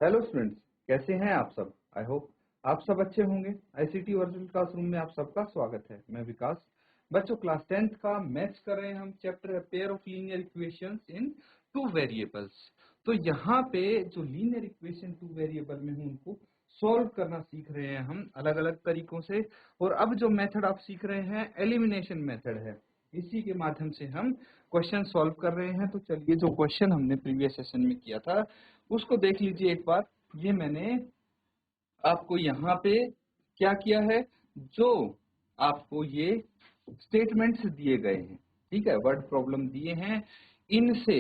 Hello students, कैसे हैं आप सब। आई होप आप सब अच्छे होंगे। आईसीटी वर्चुअल क्लासरूम में आप सबका स्वागत है। मैं विकास। बच्चों, क्लास 10th का मैथ्स कर रहे हैं हम। चैप्टर है pair of linear equations in two variables. तो यहाँ पे जो लीनियर इक्वेशन टू वेरिएबल में है उनको सॉल्व करना सीख रहे हैं हम अलग अलग तरीकों से। और अब जो मेथड आप सीख रहे हैं एलिमिनेशन मेथड है, इसी के माध्यम से हम क्वेश्चन सॉल्व कर रहे हैं। तो चलिए, जो क्वेश्चन हमने प्रीवियस सेशन में किया था उसको देख लीजिए एक बार। ये मैंने आपको यहाँ पे क्या किया है, जो आपको ये स्टेटमेंट्स दिए गए हैं, ठीक है, वर्ड प्रॉब्लम दिए हैं, इनसे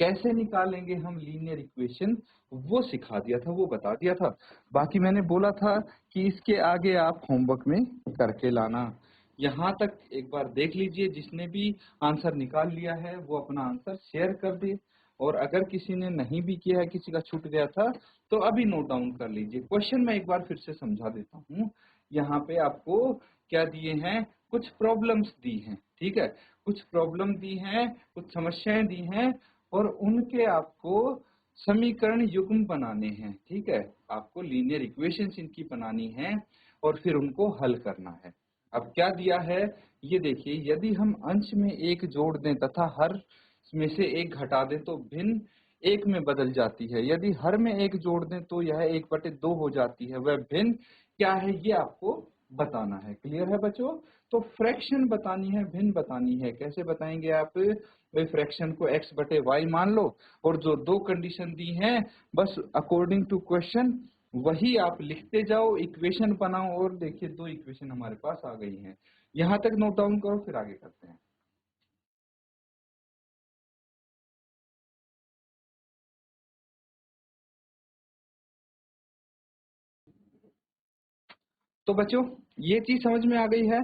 कैसे निकालेंगे हम लीनियर इक्वेशन वो सिखा दिया था, वो बता दिया था। बाकी मैंने बोला था कि इसके आगे आप होमवर्क में करके लाना। यहाँ तक एक बार देख लीजिए, जिसने भी आंसर निकाल लिया है वो अपना आंसर शेयर कर दे, और अगर किसी ने नहीं भी किया है, किसी का छूट गया था, तो अभी नोट डाउन कर लीजिए। क्वेश्चन मैं एक बार फिर से समझा देता हूँ। यहाँ पे आपको क्या दिए हैं, कुछ प्रॉब्लम्स दी हैं, ठीक है, कुछ प्रॉब्लम दी हैं, कुछ समस्याएं दी हैं, और उनके आपको समीकरण युग्म बनाने हैं, ठीक है, आपको लीनियर इक्वेशंस इनकी बनानी है और फिर उनको हल करना है। अब क्या दिया है ये देखिए, यदि हम अंश में एक जोड़ दें तथा हर में से एक घटा दें तो भिन्न एक में बदल जाती है। यदि हर में एक जोड़ दें तो यह 1/2 हो जाती है। वह भिन्न क्या है ये आपको बताना है। क्लियर है बच्चों। तो फ्रैक्शन बतानी है, भिन्न बतानी है। कैसे बताएंगे आप, भाई फ्रैक्शन को x/y मान लो, और जो दो कंडीशन दी हैं बस अकॉर्डिंग टू क्वेश्चन वही आप लिखते जाओ, इक्वेशन बनाओ। और देखिए, दो इक्वेशन हमारे पास आ गई हैं। यहां तक नोट डाउन करो, फिर आगे करते हैं। तो बच्चों, ये चीज समझ में आ गई है।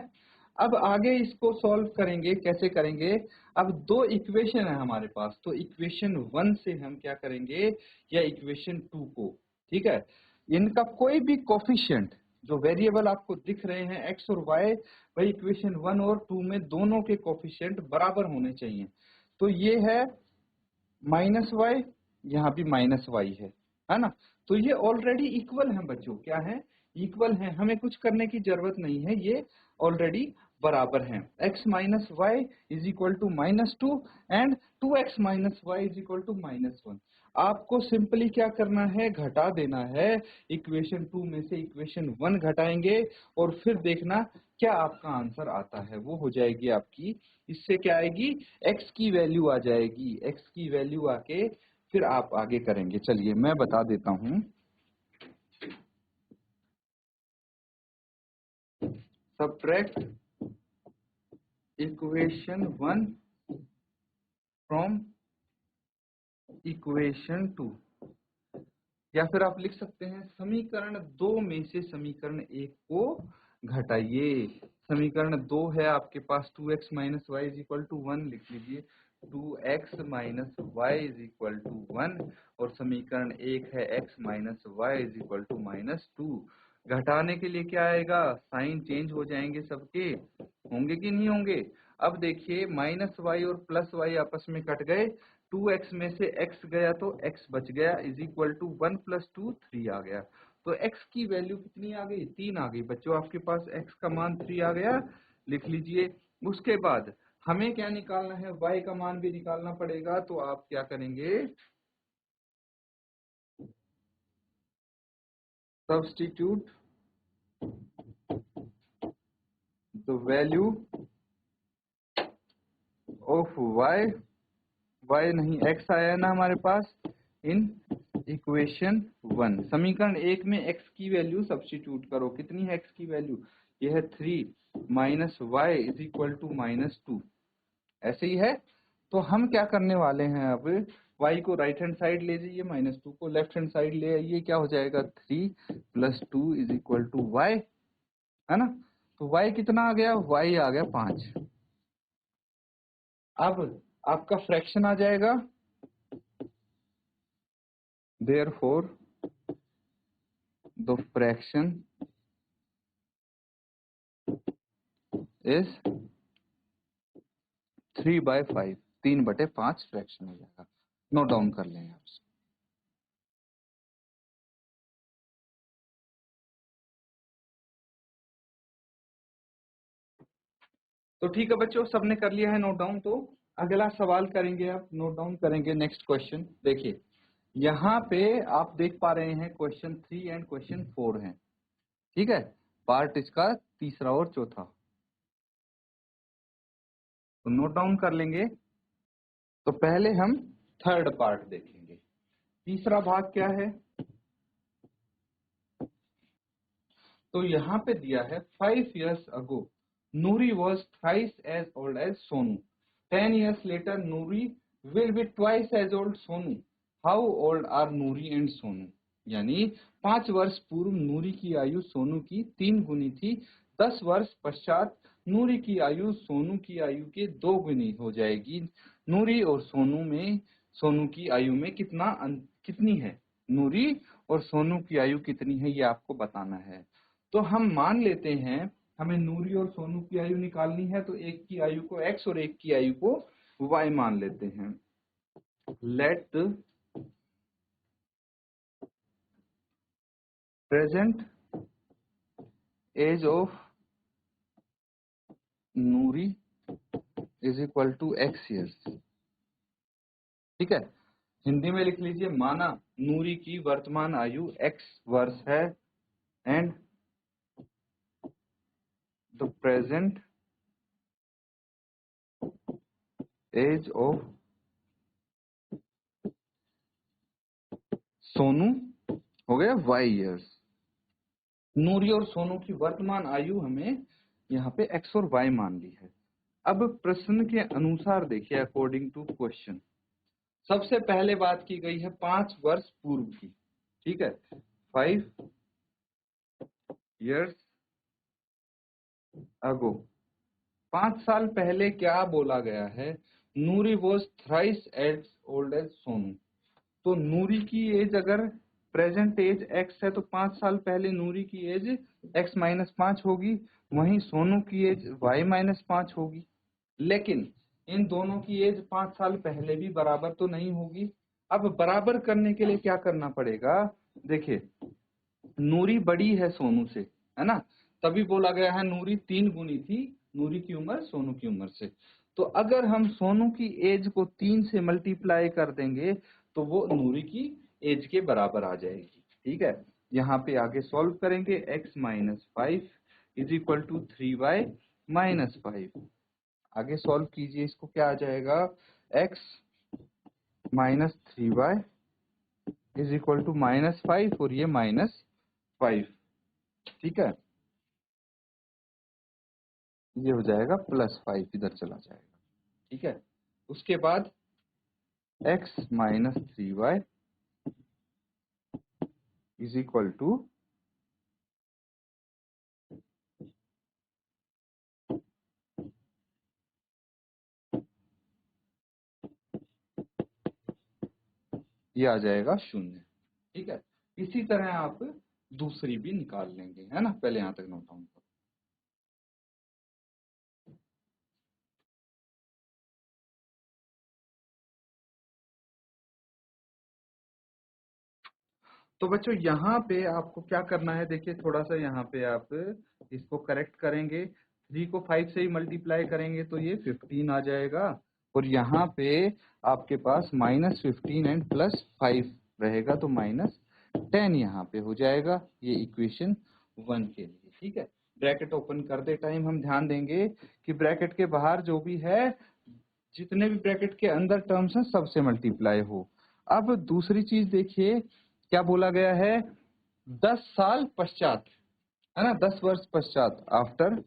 अब आगे इसको सॉल्व करेंगे, कैसे करेंगे। अब दो इक्वेशन है हमारे पास, तो इक्वेशन 1 से हम क्या करेंगे, या इक्वेशन 2 को, ठीक है, इनका कोई भी कोफिशिएंट जो वेरिएबल आपको दिख रहे हैं एक्स और वाई, वही इक्वेशन 1 और 2 में दोनों के कोफिशिएंट बराबर होने चाहिए। तो ये है -y, यहाँ भी -y है ना। तो ये ऑलरेडी इक्वल है बच्चों, क्या है, इक्वल है, हमें कुछ करने की जरूरत नहीं है, ये ऑलरेडी बराबर हैं। x minus y is equal to -2 and 2x minus y is equal to -1। आपको सिंपली क्या करना है, घटा देना है। इक्वेशन 2 में से इक्वेशन 1 घटाएंगे और फिर देखना क्या आपका आंसर आता है, वो हो जाएगी आपकी, इससे क्या आएगी, x की वैल्यू आ जाएगी। x की वैल्यू आके फिर आप आगे करेंगे। चलिए मैं बता देता हूं। सबट्रैक्ट इक्वेशन 1 फ्रॉम इक्वेशन 2, या फिर आप लिख सकते हैं समीकरण 2 में से समीकरण 1 को घटाइए। समीकरण 2 है आपके पास 2x minus y is equal to 1, लिख लीजिए 2x minus y is equal to 1, और समीकरण 1 है x minus y is equal to -2। घटाने के लिए क्या आएगा, साइन चेंज हो जाएंगे सबके, होंगे कि नहीं होंगे। अब देखिए, -y और +y आपस में कट गए, 2x में से x गया तो x बच गया, इज इक्वल टू 1 + 2 3 आ गया। तो x की वैल्यू कितनी आ गई, 3 आ गई। बच्चों आपके पास x का मान 3 आ गया, लिख लीजिए। उसके बाद हमें क्या निकालना है, y का मान भी निकालना पड़ेगा। तो आप क्या करेंगे, substitute the value of y नहीं x आया ना हमारे पास, इन इक्वेशन 1। समीकरण 1 में x की वैल्यू सब्स्टिट्यूट करो। कितनी है x की वैल्यू, यह है 3 minus y is equal to -2, ऐसे ही है। तो हम क्या करने वाले हैं, अब y को राइट हैंड साइड ले जाइए, -2 को लेफ्ट हैंड साइड ले आइए, क्या हो जाएगा 3 + 2 इज इक्वल टू y, है ना। तो y कितना आ गया, y आ गया 5। अब आपका फ्रैक्शन आ जाएगा, therefore the fraction is 3/5, 3/5 fraction हो जाएगा। नोट डाउन कर लें आप। तो ठीक है बच्चों, सबने कर लिया है नोट डाउन। तो अगला सवाल करेंगे, आप नोट डाउन करेंगे। नेक्स्ट क्वेश्चन देखिए, यहाँ पे आप देख पा रहे हैं क्वेश्चन 3 एंड क्वेश्चन 4 हैं, ठीक है, पार्ट इसका तीसरा और चौथा। तो नोट डाउन कर लेंगे। तो पहले हम थर्ड पार्ट देखेंगे। तीसरा भाग क्या है, तो यहाँ पे दिया है 5 years ago Nuri was thrice as old as Sonu. 10 years later Nuri will be twice as old Sonu. How old are Nuri and Sonu? यानी 5 वर्ष पूर्व नूरी की आयु सोनू की 3 गुनी थी। 10 वर्ष पश्चात नूरी की आयु सोनू की आयु के 2 गुनी हो जाएगी। नूरी और सोनू की आयु में कितनी है, नूरी और सोनू की आयु कितनी है, ये आपको बताना है। तो हम मान लेते हैं हमें नूरी और सोनू की आयु निकालनी है, तो एक की आयु को x और एक की आयु को y मान लेते हैं। Let present age of Noori is equal to x years. ठीक है, हिंदी में लिख लीजिए, माना नूरी की वर्तमान आयु x वर्ष है and the present age of Sonu हो गया y ईयर्स। नूरी और सोनू की वर्तमान आयु हमें यहाँ पे x और y मान ली है। अब प्रश्न के अनुसार देखिए, अकॉर्डिंग टू क्वेश्चन, सबसे पहले बात की गई है 5 वर्ष पूर्व की, ठीक है, 5 years ago। 5 साल पहले क्या बोला गया है, Noori was thrice as old as Sonu. तो नूरी की एज अगर प्रेजेंट एज x है तो 5 साल पहले नूरी की एज x माइनस 5 होगी, वहीं सोनू की एज y माइनस 5 होगी। लेकिन इन दोनों की एज 5 साल पहले भी बराबर तो नहीं होगी। अब बराबर करने के लिए क्या करना पड़ेगा, देखिए नूरी बड़ी है सोनू से, है ना, तभी बोला गया है नूरी 3 गुनी थी नूरी की उम्र सोनू की उम्र से। तो अगर हम सोनू की एज को 3 से मल्टीप्लाई कर देंगे तो वो नूरी की एज के बराबर आ जाएगी। ठीक है, यहाँ पे आगे सॉल्व करेंगे, x minus 5 is equal to 3y minus 5। आगे सॉल्व कीजिए, इसको क्या आ जाएगा, x minus 3y is equal to minus 5 और ये माइनस 5। ठीक है, ये हो जाएगा प्लस 5, इधर चला जाएगा। ठीक है, उसके बाद x minus 3y is equal to ये आ जाएगा 0। ठीक है, इसी तरह आप दूसरी भी निकाल लेंगे, है ना। पहले यहां तक नोट डाउन करो। तो बच्चों यहाँ पे आपको क्या करना है, देखिए थोड़ा सा यहाँ पे आप इसको करेक्ट करेंगे। 3 को 5 से ही मल्टीप्लाई करेंगे तो ये 15 आ जाएगा, और यहाँ पे आपके पास माइनस 15 एंड प्लस 5 रहेगा, तो माइनस 10 यहाँ पे हो जाएगा। ये इक्वेशन 1 के लिए। ठीक है, ब्रैकेट ओपन करते टाइम हम ध्यान देंगे कि ब्रैकेट के बाहर जो भी है, जितने भी ब्रैकेट के अंदर टर्म्स हैं सबसे मल्टीप्लाई हो। अब दूसरी चीज देखिए, क्या बोला गया है, 10 साल पश्चात, है ना, 10 वर्ष पश्चात, आफ्टर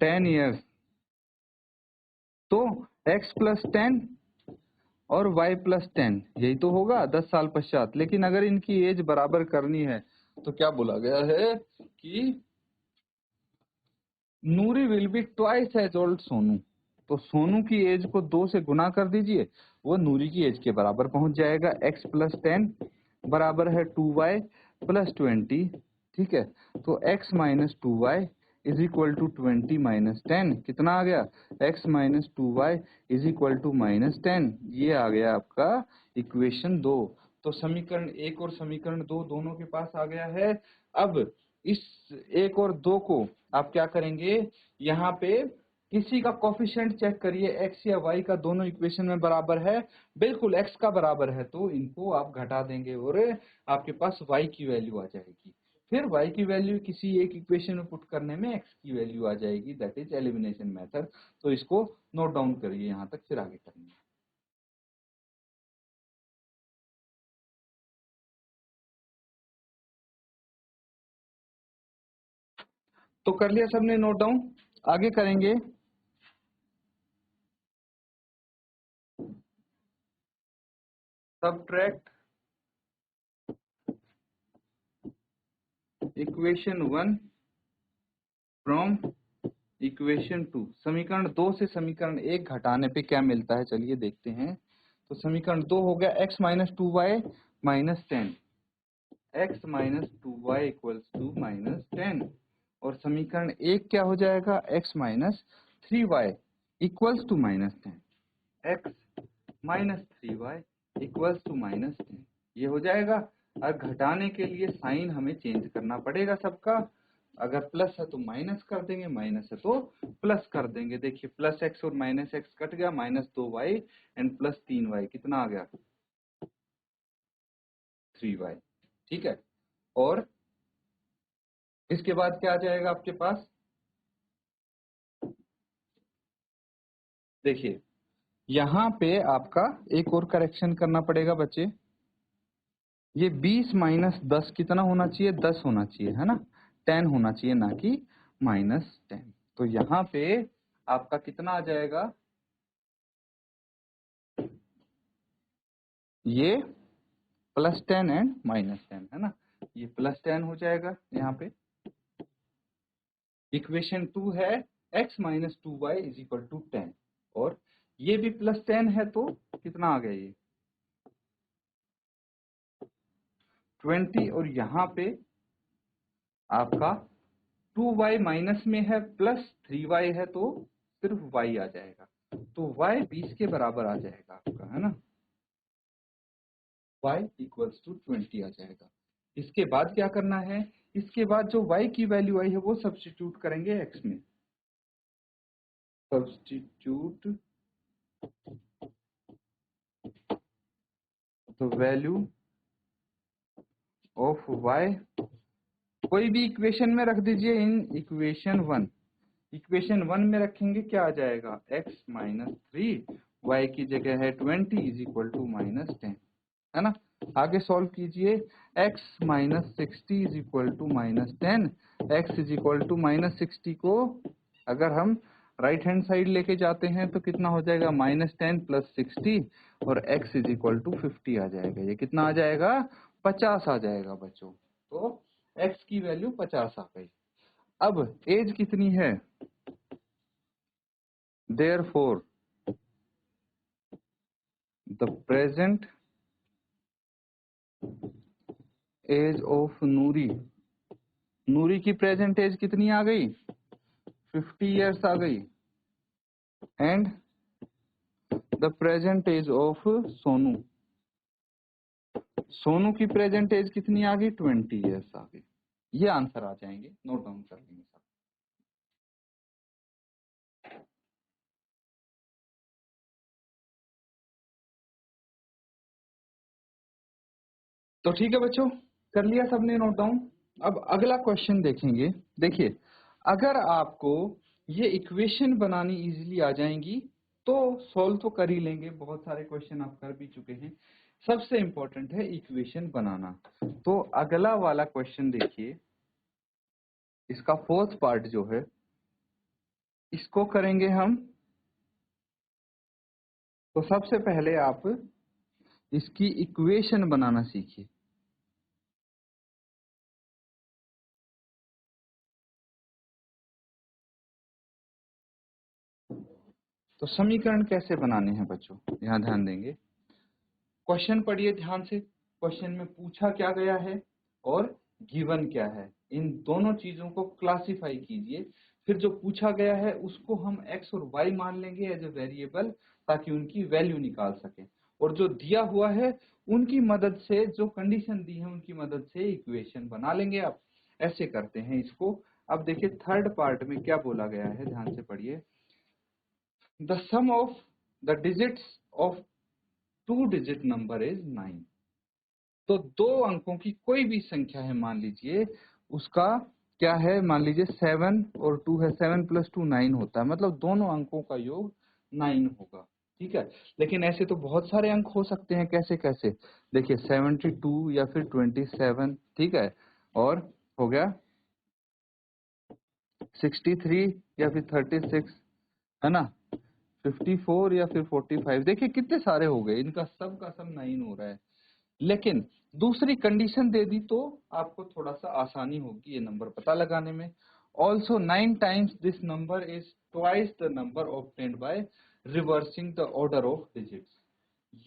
10 years। तो x प्लस 10 और y प्लस 10 यही तो होगा 10 साल पश्चात। लेकिन अगर इनकी एज बराबर करनी है तो क्या बोला गया है कि Noori will be twice as old Sonu. तो सोनू की एज को 2 से गुना कर दीजिए, वो नूरी की एज के बराबर पहुंच जाएगा। x प्लस 10 बराबर है 2y प्लस 20। ठीक है, तो x minus 2y is equal to 20 minus 10, कितना आ गया, x minus 2y is equal to minus 10। ये आ गया आपका इक्वेशन 2। तो समीकरण 1 और समीकरण 2 दोनों के पास आ गया है। अब इस 1 और 2 को आप क्या करेंगे, यहाँ पे किसी का कोफिशिएंट चेक करिए, x या y का दोनों इक्वेशन में बराबर है, बिल्कुल x का बराबर है तो इनको आप घटा देंगे और आपके पास y की वैल्यू आ जाएगी। फिर y की वैल्यू किसी एक इक्वेशन में पुट करने में x की वैल्यू आ जाएगी, दैट इज एलिमिनेशन मेथड। तो इसको नोट डाउन करिए यहाँ तक, फिर आगे करेंगे। तो कर लिया सबने नोट डाउन, आगे करेंगे। Subtract equation 1 from equation 2। समीकरण 2 से समीकरण 1 घटाने पे क्या मिलता है, चलिए देखते हैं। तो समीकरण 2 हो गया x minus 2y minus 10, x minus 2y equals to minus 10। और समीकरण 1 क्या हो जाएगा, x minus 3y equals to minus 10, x minus 3y equals to minus 10। ये हो जाएगा। और घटाने के लिए साइन हमें चेंज करना पड़ेगा सबका, अगर प्लस है तो माइनस कर देंगे, माइनस है तो प्लस कर देंगे। देखिए प्लस x और माइनस x कट गया, minus 2y and plus 3y, कितना आ गया 3y, ठीक है। और इसके बाद क्या आ जाएगा आपके पास, देखिए यहाँ पे आपका एक और करेक्शन करना पड़ेगा बच्चे, ये 20 माइनस 10 कितना होना चाहिए, 10 होना चाहिए, है ना, 10 होना चाहिए, ना कि माइनस 10। तो यहाँ पे आपका कितना आ जाएगा, ये प्लस 10 एंड माइनस 10, है ना, ये प्लस 10 हो जाएगा यहाँ पे। इक्वेशन 2 है x minus 2y is equal to 10, और ये भी प्लस 10 है तो कितना आ गया ये 20, और यहाँ पे आपका 2y माइनस में है प्लस 3y है तो सिर्फ y आ जाएगा, तो y 20 के बराबर आ जाएगा आपका, है ना, y इक्वल्स टू 20 आ जाएगा। इसके बाद क्या करना है, इसके बाद जो y की वैल्यू आई है वो सब्स्टिट्यूट करेंगे x में, substitute the value of y, कोई भी इक्वेशन में रख दीजिए, इन इक्वेशन 1, इक्वेशन 1 में रखेंगे क्या आ जाएगा, x माइनस 3, y की जगह है 20 इज इक्वल टू माइनस 10, है ना। आगे सॉल्व कीजिए, x minus 60 is equal to minus 10, x is equal to minus 60 को अगर हम राइट हैंड साइड लेके जाते हैं तो कितना हो जाएगा, माइनस 10 प्लस 60, और x इज इक्वल टू 50 आ जाएगा। ये कितना आ जाएगा, 50 आ जाएगा बच्चों। तो x की वैल्यू 50 आ गई। अब एज कितनी है, therefore the present age of Noori, Noori की प्रेजेंट एज कितनी आ गई, 50 इयर्स आ गई, and the present age of Sonu, Sonu की प्रेजेंट एज कितनी आ गई, 20 इयर्स आ गई। ये आंसर आ जाएंगे, नोट डाउन कर लेंगे सब। तो ठीक है बच्चों, कर लिया सबने नोट डाउन। अब अगला क्वेश्चन देखेंगे। देखिए अगर आपको ये इक्वेशन बनानी इजीली आ जाएंगी तो सॉल्व तो कर ही लेंगे, बहुत सारे क्वेश्चन आप कर भी चुके हैं। सबसे इंपॉर्टेंट है इक्वेशन बनाना। तो अगला वाला क्वेश्चन देखिए, इसका फोर्थ पार्ट जो है इसको करेंगे हम। तो सबसे पहले आप इसकी इक्वेशन बनाना सीखिए। तो समीकरण कैसे बनाने हैं बच्चों, यहाँ ध्यान देंगे। क्वेश्चन पढ़िए ध्यान से, क्वेश्चन में पूछा क्या गया है और गिवन क्या है, इन दोनों चीजों को क्लासिफाई कीजिए। फिर जो पूछा गया है उसको हम x और y मान लेंगे एज ए वेरिएबल, ताकि उनकी वैल्यू निकाल सकें। और जो दिया हुआ है उनकी मदद से, जो कंडीशन दी है उनकी मदद से इक्वेशन बना लेंगे आप। ऐसे करते हैं इसको। अब देखिए थर्ड पार्ट में क्या बोला गया है, ध्यान से पढ़िए। The sum of the digits of 2 digit number is 9। तो 2 अंकों की कोई भी संख्या है, मान लीजिए उसका क्या है, मान लीजिए 7 और 2 है, 7 + 2 9 होता है, मतलब दोनों अंकों का योग 9 होगा। ठीक है, लेकिन ऐसे तो बहुत सारे अंक हो सकते हैं, कैसे कैसे, देखिए 72 या फिर 27, ठीक है, और हो गया 63 या फिर 36, है ना, 54 या फिर 45, देखिए कितने सारे हो गए, इनका सब का सब 9 हो रहा है। लेकिन दूसरी कंडीशन दे दी तो आपको थोड़ा सा आसानी होगी ये नंबर पता लगाने में। Also 9 times this number is twice the number obtained by reversing the order of digits.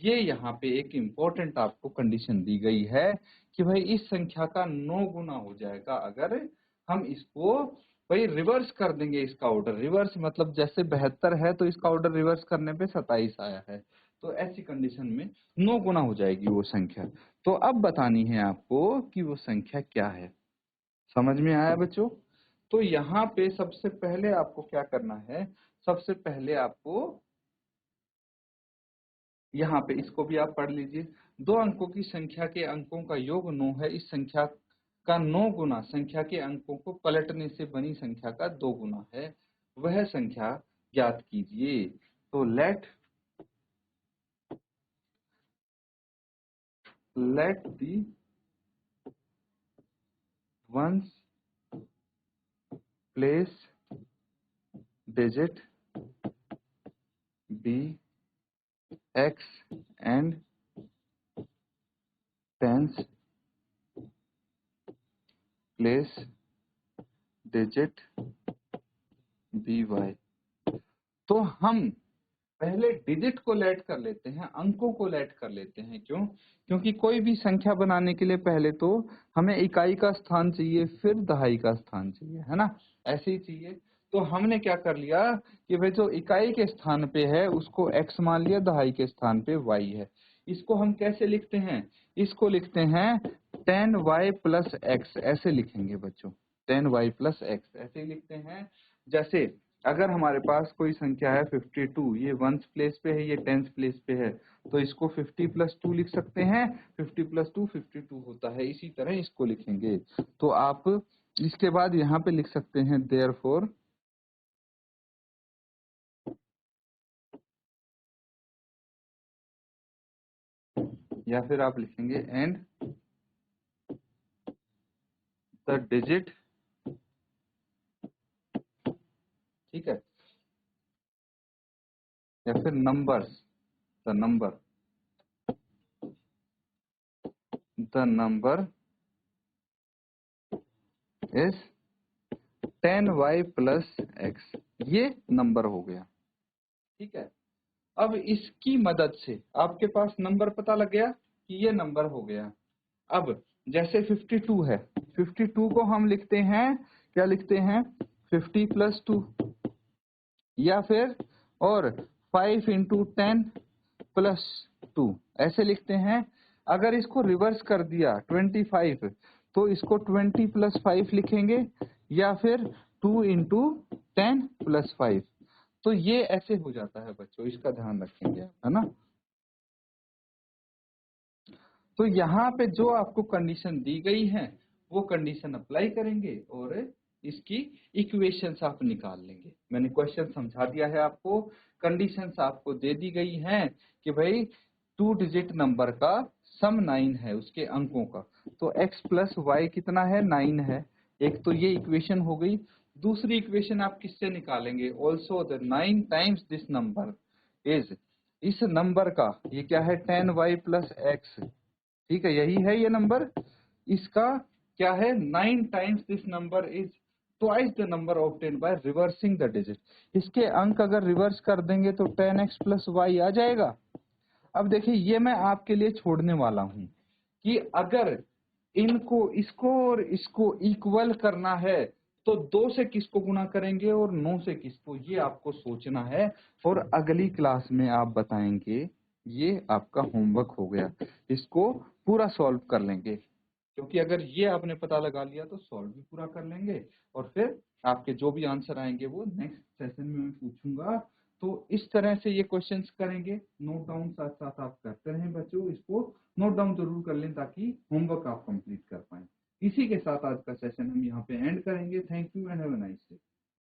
ये यहाँ पे एक इम्पोर्टेंट आपको कंडीशन दी गई है कि भाई इस संख्या का 9 गुना हो जाएगा अगर हम इसको भाई रिवर्स कर देंगे। इसका ऑर्डर रिवर्स मतलब जैसे 72 है तो इसका ऑर्डर रिवर्स करने पे 27 आया है, तो ऐसी कंडीशन में 9 गुना हो जाएगी वो संख्या। तो अब बतानी है आपको कि वो संख्या क्या है। समझ में आया बच्चों? तो यहाँ पे सबसे पहले आपको क्या करना है, सबसे पहले आपको यहाँ पे इसको भी आप पढ़ लीजिए। 2 अंकों की संख्या के अंकों का योग 9 है, इस संख्या का 9 गुना संख्या के अंकों को पलटने से बनी संख्या का 2 गुना है, वह संख्या ज्ञात कीजिए। तो let the ones place digit be x and tens place digit by। तो हम पहले डिजिट को लेट कर लेते हैं, अंकों को लेट कर लेते हैं। क्यों? क्योंकि कोई भी संख्या बनाने के लिए पहले तो हमें इकाई का स्थान चाहिए, फिर दहाई का स्थान चाहिए, है ना, ऐसे ही चाहिए। तो हमने क्या कर लिया कि भाई जो इकाई के स्थान पे है उसको x मान लिया, दहाई के स्थान पे y है। इसको हम कैसे लिखते हैं, इसको लिखते हैं 10y + x, ऐसे लिखेंगे बच्चों, 10y + x ऐसे ही लिखते हैं। जैसे अगर हमारे पास कोई संख्या है 52, ये 1th प्लेस पे है, ये 10th प्लेस पे है, तो इसको 50 + 2 लिख सकते हैं, 50 + 2 52 होता है। इसी तरह इसको लिखेंगे। तो आप इसके बाद यहाँ पे लिख सकते हैं देयरफॉर, या फिर आप लिखेंगे एंड द डिजिट, ठीक है, या फिर numbers, the number is 10y + x, ये नंबर हो गया। ठीक है, अब इसकी मदद से आपके पास नंबर पता लग गया कि ये नंबर हो गया। अब जैसे 52 है, 52 को हम लिखते हैं, क्या लिखते हैं, 50 + 2, या फिर और 5 × 10 + 2 ऐसे लिखते हैं। अगर इसको रिवर्स कर दिया 25, तो इसको 20 + 5 लिखेंगे, या फिर 2 × 10 + 5। तो ये ऐसे हो जाता है बच्चों, इसका ध्यान रखेंगे, है ना। तो यहाँ पे जो आपको कंडीशन दी गई है वो कंडीशन अप्लाई करेंगे और इसकी इक्वेशंस आप निकाल लेंगे। मैंने क्वेश्चन समझा दिया है आपको, कंडीशंस आपको दे दी गई हैं कि भाई 2 डिजिट नंबर का सम 9 है, उसके अंकों का, तो x + y कितना है, 9 है। एक तो ये इक्वेशन हो गई। दूसरी इक्वेशन आप किससे निकालेंगे, also the 9 times this number is, इस नंबर का ये क्या है, 10y + x, ठीक है, यही है ये नंबर। इसका क्या है, 9 times this number is twice the number obtained by reversing the digit. इसके अंक अगर रिवर्स कर देंगे तो 10x + y आ जाएगा। अब देखिए ये मैं आपके लिए छोड़ने वाला हूं कि अगर इनको, इसको और इसको इक्वल करना है तो 2 से किसको गुना करेंगे और 9 से किसको, ये आपको सोचना है और अगली क्लास में आप बताएंगे। ये आपका होमवर्क हो गया, इसको पूरा सॉल्व कर लेंगे। क्योंकि अगर ये आपने पता लगा लिया तो सॉल्व भी पूरा कर लेंगे, और फिर आपके जो भी आंसर आएंगे वो नेक्स्ट सेशन में मैं पूछूंगा। तो इस तरह से ये क्वेश्चंस करेंगे, नोट डाउन साथ साथ आप करते रहें बच्चों, इसको नोट डाउन जरूर कर लें ताकि होमवर्क आप कंप्लीट कर पाएं। इसी के साथ आज का सेशन हम यहाँ पे एंड करेंगे। Thank you and have a nice day.